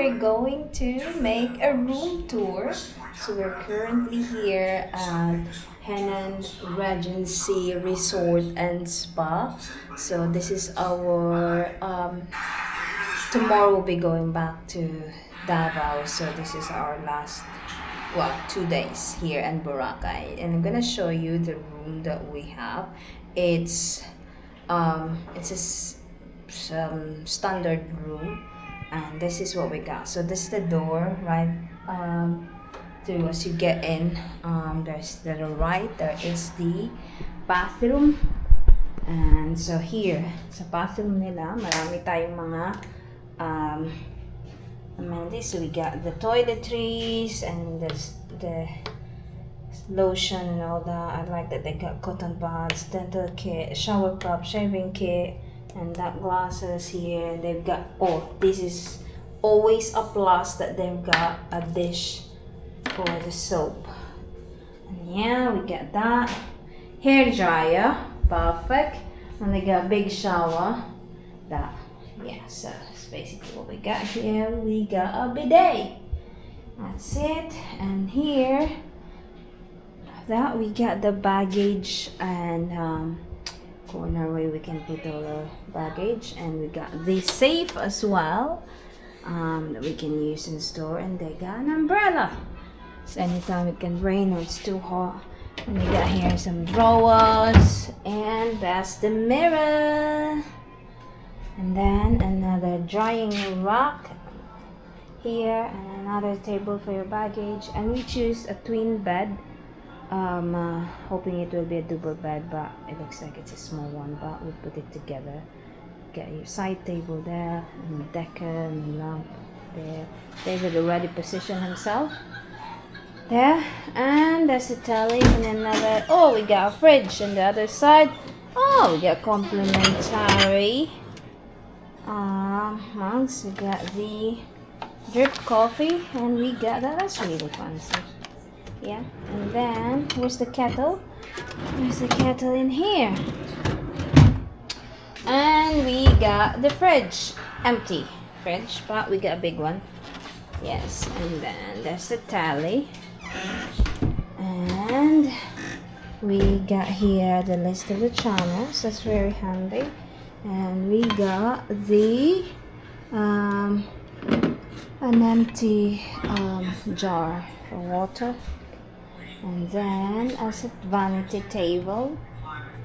we're going to make a room tour. So we're currently here at Hennan Regency Resort and Spa. So this is our tomorrow we'll be going back to Davao. So this is our last 2 days here in Boracay, and I'm gonna show you the room that we have. It's some standard room, and this is what we got. So this is the door, right? As you get in, there's to the right there is the bathroom, and so here sa bathroom nila marami tayong mga amenities. So we got the toiletries and the lotion and all that. I like that they got cotton buds, dental kit, shower cup, shaving kit, and that glasses here. They've got, this is always a plus that they've got a dish for the soap. And yeah, we got that. Hair dryer, perfect. And they got big shower. So that's basically what we got here. We got a bidet. That's it. And here, we got the baggage and corner where we can put all our baggage, and we got the safe as well that we can use in store, and they got an umbrella. So anytime it can rain or it's too hot. And we got here some drawers, and that's the mirror. And then another drying rack here, and another table for your baggage. And we choose a twin bed, hoping it will be a double bed, but it looks like it's a small one, but we put it together. Get your side table there, and decker and lamp there. David already positioned himself there, and there's a telly, and another, we got a fridge on the other side. We got complimentary mugs. We got the drip coffee, and we got that's really fancy. Yeah, and then here's the kettle. There's the kettle in here, and we got the fridge, empty fridge, but we got a big one. Yes, and then there's the tally, and we got here the list of the channels. That's very handy. And we got the an empty jar for water. And then as a vanity table,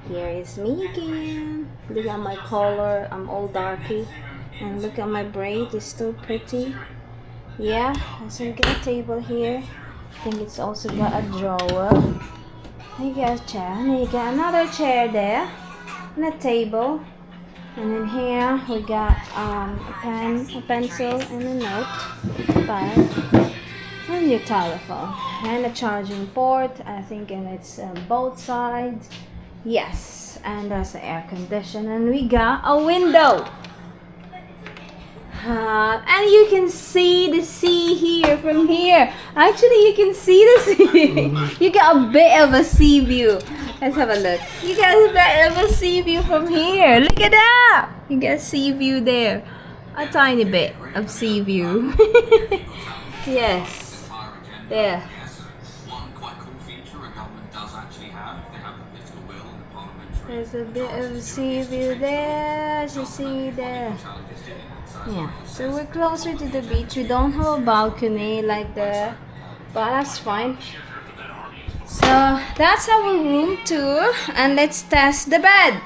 here is me again. Look at my color, I'm all darky, and look at my braid, it's still pretty. Yeah, so we got a table here. I think it's also got a drawer. You got a chair, and you got another chair there, and a table. And in here we got a pen, a pencil, and a notepad, and your telephone, and a charging port. I think, and it's both sides. Yes, and there's the air conditioner, and we got a window. And you can see the sea here from here. Actually, you can see the sea. You got a bit of a sea view. Let's have a look. You got a bit of a sea view from here. Look at that. You got a sea view there. A tiny bit of sea view. Yes. There. There's a bit of sea view there. As you see there. Yeah, so we're closer to the beach. We don't have a balcony like there, but that's fine. So that's our room tour, and let's test the bed.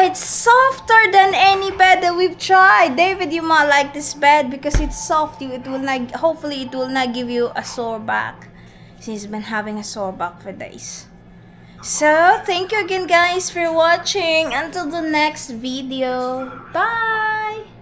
It's softer than any bed that we've tried. David, you might like this bed because it's soft. Hopefully it will not give you a sore back. She's been having a sore back for days. So, thank you again guys for watching. Until the next video. Bye!